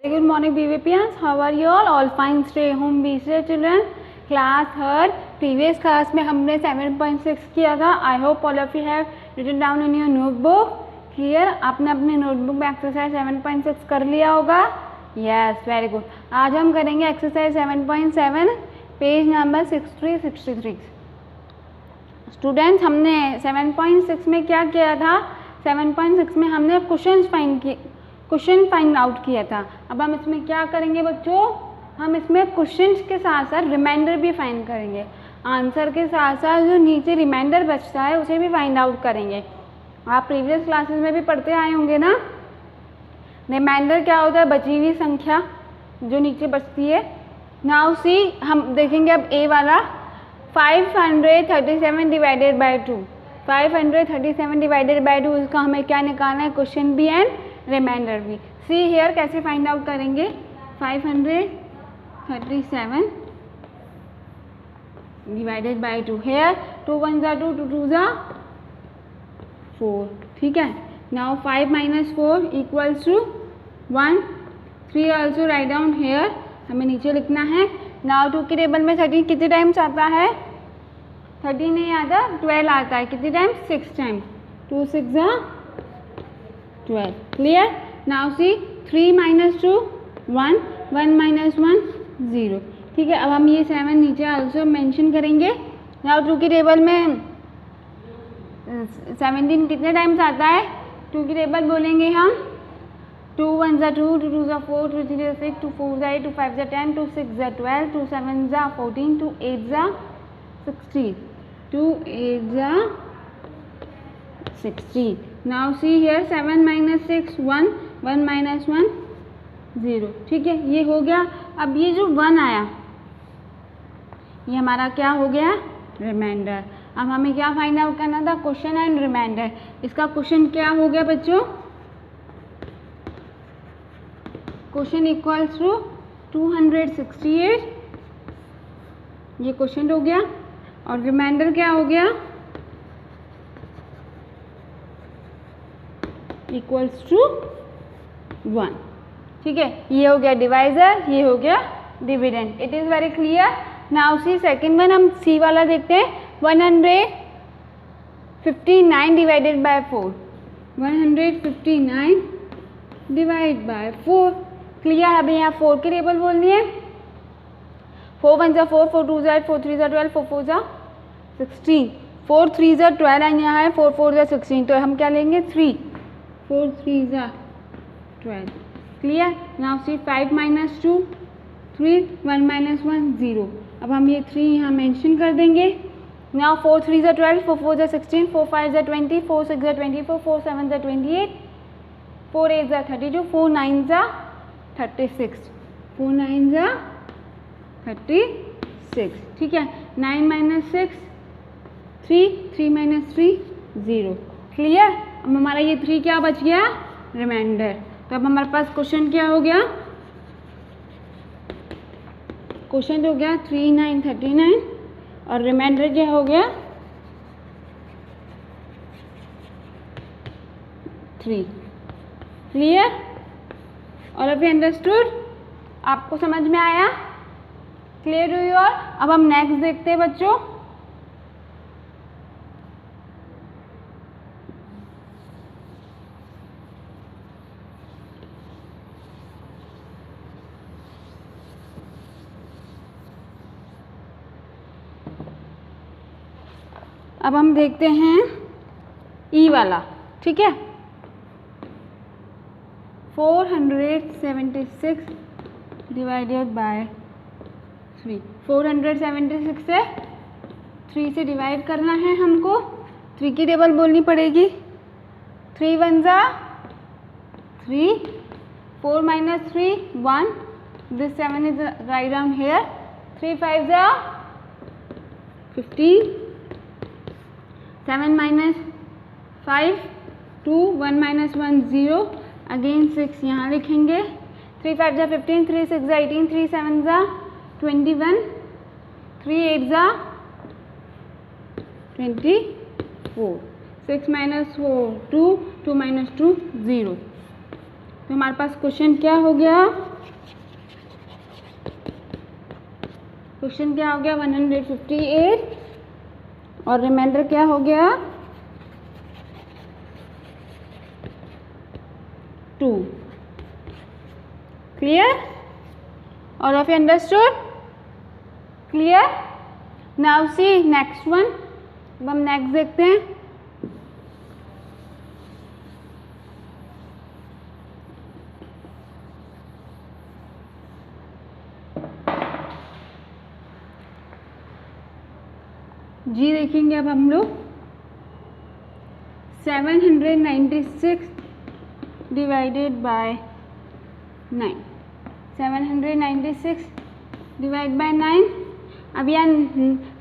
Good morning, BVPians. How are you all? All fine. Stay home. Be safe, children. Class third. Previous class में हमने 7.6 किया था. I hope all of you have written down in your notebook. Clear? आपने अपने notebook में exercise 7.6 कर लिया होगा. Yes, very good. आज हम करेंगे exercise 7.7 पेज नंबर 63. स्टूडेंट्स, हमने 7.6 में क्या किया था? 7.6 में हमने क्वेश्चन फाइंड आउट किया था. अब हम इसमें क्या करेंगे बच्चों? हम इसमें क्वेश्चंस के साथ साथ रिमाइंडर भी फाइंड करेंगे. आंसर के साथ साथ जो नीचे रिमाइंडर बचता है उसे भी फाइंड आउट करेंगे. आप प्रीवियस क्लासेस में भी पढ़ते आए होंगे ना. रिमाइंडर क्या होता है? बची हुई संख्या जो नीचे बचती है. नाउ सी, हम देखेंगे अब ए वाला. 537 डिवाइडेड बाई 2. 537 डिवाइडेड बाई 2, इसका हमें क्या निकालना है? क्वेश्चन भी एंड रिमाइंडर भी. सी हेयर कैसे फाइंड आउट करेंगे? 537 डिवाइडेड बाई 2. हेयर 2 1 जा 2, 2 2 जा 4. ठीक है. Now 5 - 4 equals to 1. 3 also write down here. हमें नीचे लिखना है. नाउ 2 के टेबल में 13 कितने टाइम्स आता है? 13 नहीं आता, 12 आता है. कितने टाइम्स? 6 टाइम्स. 2 6 जा 12. क्लियर? Now see 3 - 2 1, 1 - 1 0. ठीक है. अब हम ये 7 नीचे ऑल्सो मेंशन करेंगे. नाउ 2 की टेबल में 17 कितने टाइम्स आता है? 2 की टेबल बोलेंगे हम. 2 1 जा 2, 2 2 जा 4, 2 3 जा 6, 2 4 जा 8, 2 5 जा 10, 2 6 जा 12, 2 7 जा 14, 2 8 जा 16, 2 8 जा 16. Now see here 7 - 6 1, 1 - 1 0. ठीक है, ये हो गया. अब ये जो 1 आया ये हमारा क्या हो गया? रिमाइंडर. अब हमें क्या फाइंड आउट करना था? Question and remainder. इसका क्वेश्चन क्या हो गया बच्चों? Question equals to 268. ये क्वेश्चन हो गया. और रिमाइंडर क्या हो गया? Equals to 1. ठीक है. ये हो गया डिवाइजर, ये हो गया dividend. It is very clear. Now see second one. हम सी वाला देखते हैं. 159 divided by 4. 159 divide by 4. Clear. अभी यहाँ 4 की टेबल बोलनी है. 4 1 जा 4, 4 2 जा 8, 4 3 जा 12, 4 4 जा 16, 4 3 जा 12 एंड यहाँ है 4 4 जा 16. तो हम क्या लेंगे? 3. 4 3 जा 12. क्लियर. Now see 5 - 2 3, 1 - 1 0. अब हम ये 3 यहाँ मेंशन कर देंगे. नाउ 4 3 जा 12, 4 4 जा 16, 4 5 जा 20, 4 6 जा 24, 4 7 जा 28, 4 8 जा 32, 4 9 जा 36, 4 9 जा 36. ठीक है. 9 - 6 3, 3 - 3 0. क्लियर. अब हमारा ये 3 क्या बच गया? रिमाइंडर. तो अब हमारे पास क्वेश्चन क्या हो गया? क्वेश्चन हो गया 3 9 39 और रिमाइंडर क्या हो गया? 3. Clear. All of you understood? आपको समझ में आया? क्लियर हुई? और अब हम नेक्स्ट देखते हैं बच्चों. अब हम देखते हैं ई वाला. ठीक है. 476 डिवाइडेड बाय 3. 476 से 3 से डिवाइड करना है हमको. 3 की टेबल बोलनी पड़ेगी. 3 1 जा 3, 4 - 3 1. This 7 is right down hair. 3 5 जा 15, 7 - 5 2, 1 - 1 0. अगेन 6 यहाँ लिखेंगे. 3 5 जा 15, 3 6 जा 18, 3 7 जा 21, 3 8 जा 24. 6 - 4 2, 2 - 2 0. तो हमारे पास क्वेश्चन क्या हो गया, क्वेश्चन क्या हो गया 158 और रिमाइंडर क्या हो गया 2. Clear? All of you understood? Clear? Now see next one. अब हम नेक्स्ट देखते हैं. जी देखेंगे अब हम लोग 796 डिवाइडेड बाय 9. 796 divide by 9. अब यहाँ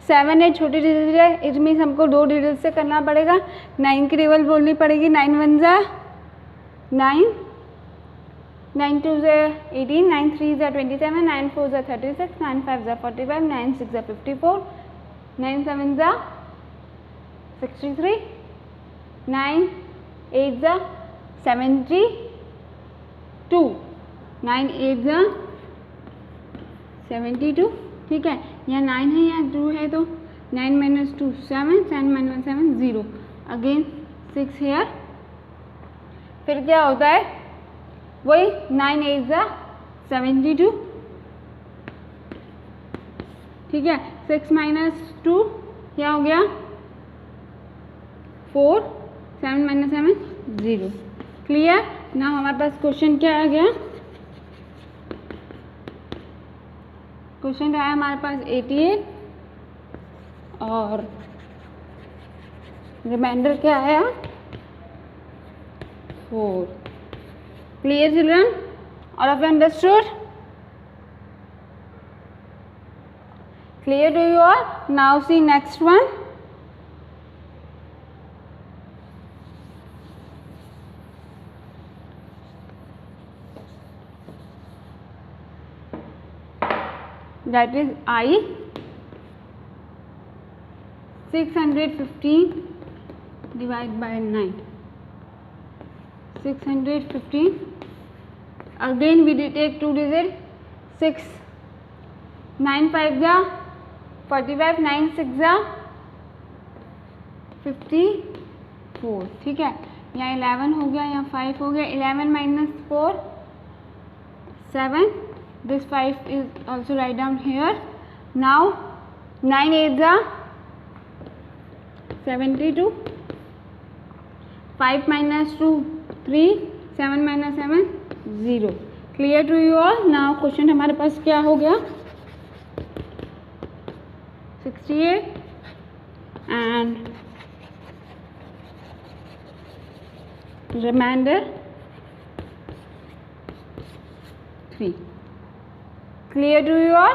7 है, छोटी डिजिट है, इट मीन्स हमको 2 डिजिट से करना पड़ेगा. 9 की टेबल बोलनी पड़ेगी. 9 1 जा 9, 9 2 जा 18, 9 3 जा 27, 9 4 जा 36, 9 5 जा 45, 9 6 जा 54, 9 7 जा 63, 9 8 जा 72, 9 8 जा 72. ठीक है, यहाँ 9 है, यहाँ 2 है, तो 9 minus 2 7, 7 minus 7 0, अगेन 6 हेयर. फिर क्या होता है वही 9 8 जा 72. ठीक है, 6 minus 2 क्या हो गया 4, 7 minus 7 0. क्लियर? ना हमारे पास क्वेश्चन क्या आ गया, क्वेश्चन आया हमारे पास 88 और रिमाइंडर क्या आया 4. Clear children? All of you understood? Clear to you all? Now see next one. That is I 615 divided by 9. 615. Again we take 2 digit. 6 9 5 जा 45, 9 6 जा 54. ठीक है, यहाँ 11 हो गया, यहाँ 5 हो गया. 11 minus 4 7. This 5 is also write down here. Now 9 8 जा 72, 5 minus 2 3, 7 minus 7 0. Clear to you all? Now question हमारे पास क्या हो गया 68 and remainder 3. Clear to you all?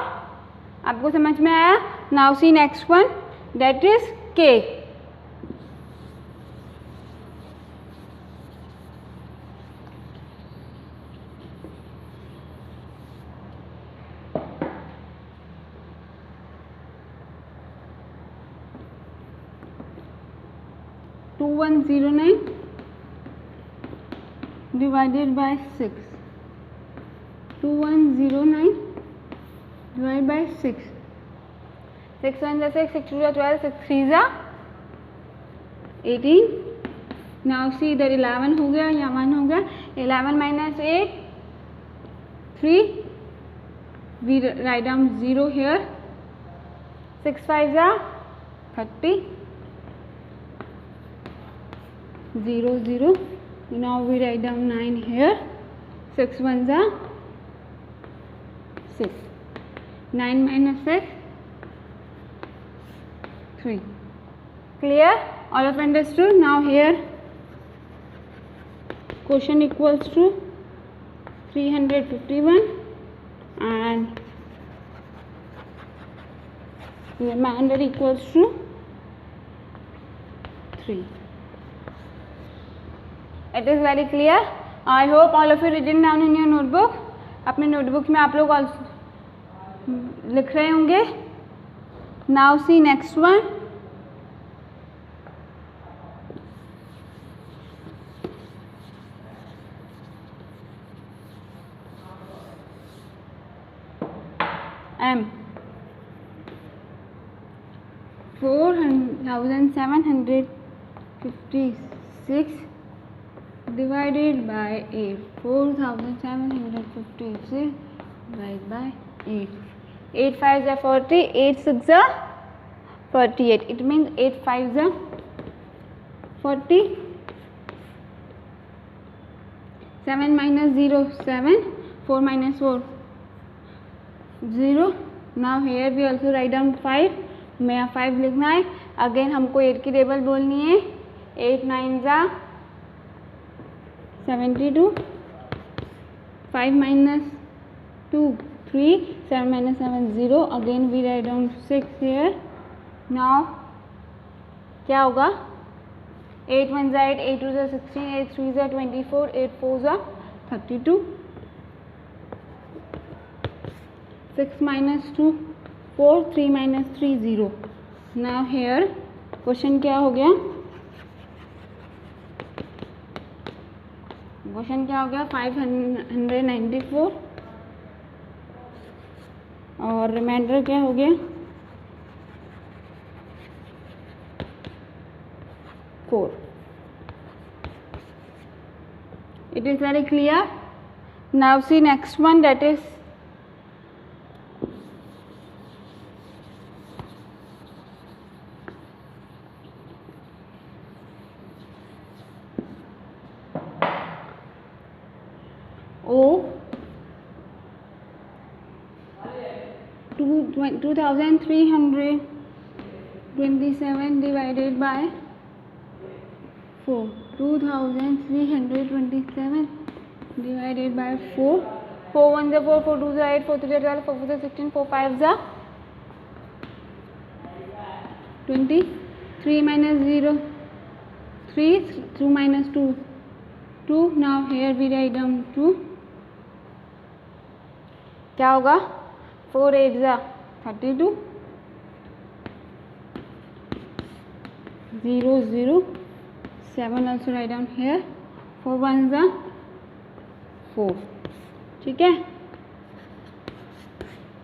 आपको समझ में आया? Now see next one, that is K. Two 109 divided by 6. 2109 divided by 6. 6 1 जा 6, 6 2 जा 12, 6 3 जा 18. Now see इधर 11 हो गया, यहाँ 1 हो गया. 11 minus 8 3. We write down 0 here. 6 5 जा 30. 0 0. Now we write down 9 here. 6 1 जा 6. 9 minus 6 3. Clear? All of understood? Now here quotient equals to 351 and remainder equals to 3. It is very clear. I hope all of you written down in your notebook. अपने notebook में आप लोग लिख रहे होंगे. Now see next one. m 4756 divided by 8. 4756 divided by 8. 8 5s are 40, 8 6s are 48. It means 8 5s are 40. 7 minus 0 7, 4 minus 4 0. Now here we also write down 5. हमें यहाँ 5 लिखना है. अगेन हमको 8 की टेबल बोलनी है. 8 9s are 72. 5 minus 2 3, 7 minus 7 0. Again we write down 6 here. Now क्या होगा? 8 1s are 8, 8 2s are 16, 8 3s are 24, 8 4s are 32. 6 minus 2 4, 3 minus 3 0. Now here question क्या हो गया? क्वेश्चन क्या हो गया? 594 और रिमाइंडर क्या हो गया? 4. It is very clear. Now see next one, that is O 2327 divided by 4. 2327 divided by 4. 4 1s are 4, 4 2s are 8, 4 3s are 12, 4 4s are 16, 4 5s are 20. 3 minus 0 3, 2 minus 2 2. Now here we write down 2. क्या होगा? 4 8s are 32. 0 0. 7 also write down here. 4 1s are 4. ठीक है?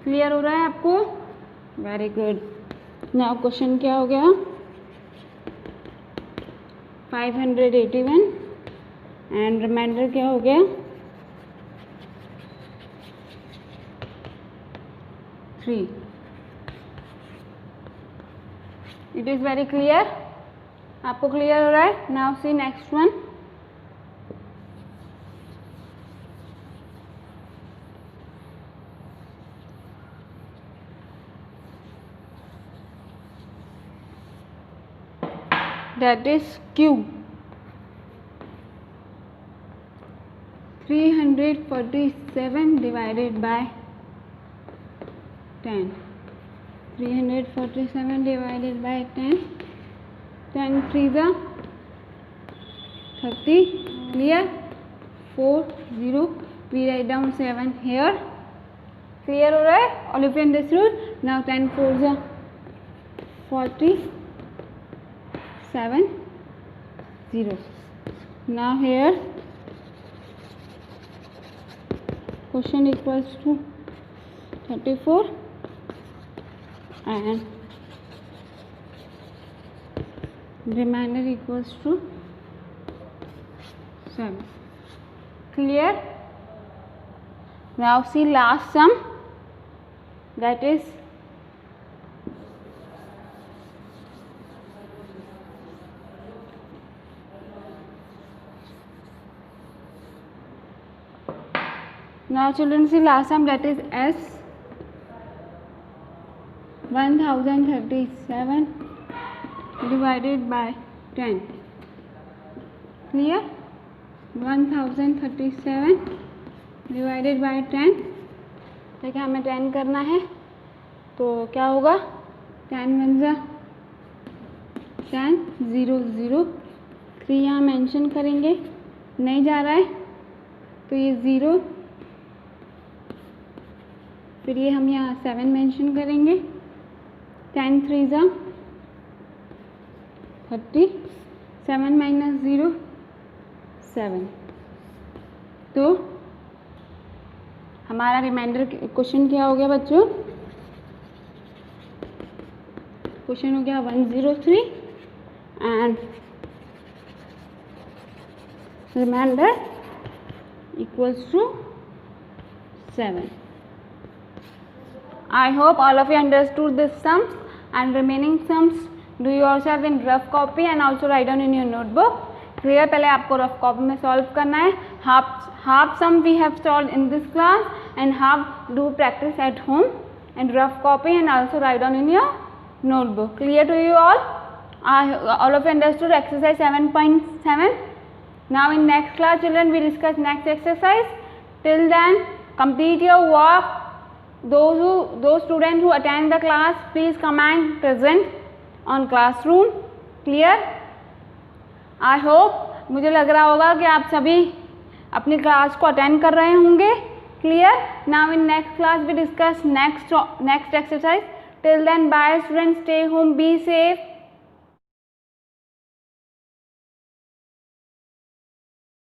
Clear हो रहा है आपको? Very good. Now question क्या हो गया? 581 एंड रिमाइंडर क्या हो गया? 3. It is very clear. आपको क्लियर हो रहा है? Now see next one. That is Q. 347 divided by 10. 347 divided by 10. 10 3s are 30. Clear? 4 0. We write down 7 here. Clear हो रहा है? All of you understood? Now 10 4s are 40. 7 0. Now here question equals to 34 and remainder equals to 7. Clear? Now see last sum, that is now children see last sum, that is S 1037 divided by 10. Clear? 1037 divided by 10. देखिए हमें 10 करना है तो क्या होगा? 10 1s are 10 0 0. 3 यहाँ mention करेंगे, नहीं जा रहा है तो ये 0, फिर ये हम यहाँ 7 मेंशन करेंगे. 10 3s are 30. 7 minus 0 7. तो हमारा रिमाइंडर क्वेश्चन क्या हो गया बच्चों? क्वेश्चन हो गया 103 and reminder equals to 7. I hope all of you understood this sums, and remaining sums do yourself in rough copy and also write down in your notebook. Clear? पहले आपको rough copy में solve करना है. half sum we have solved in this class and half do practice at home and rough copy and also write down in your notebook. Clear to you all? All of you understood exercise 7.7. Now in next class children we discuss next exercise. Till then complete your work. Those students who attend the class, please come and present on classroom. Clear? I hope, मुझे लग रहा होगा कि आप सभी अपनी class को attend कर रहे होंगे. Clear? Now in next class we discuss next exercise. Till then bye students, stay home, be safe.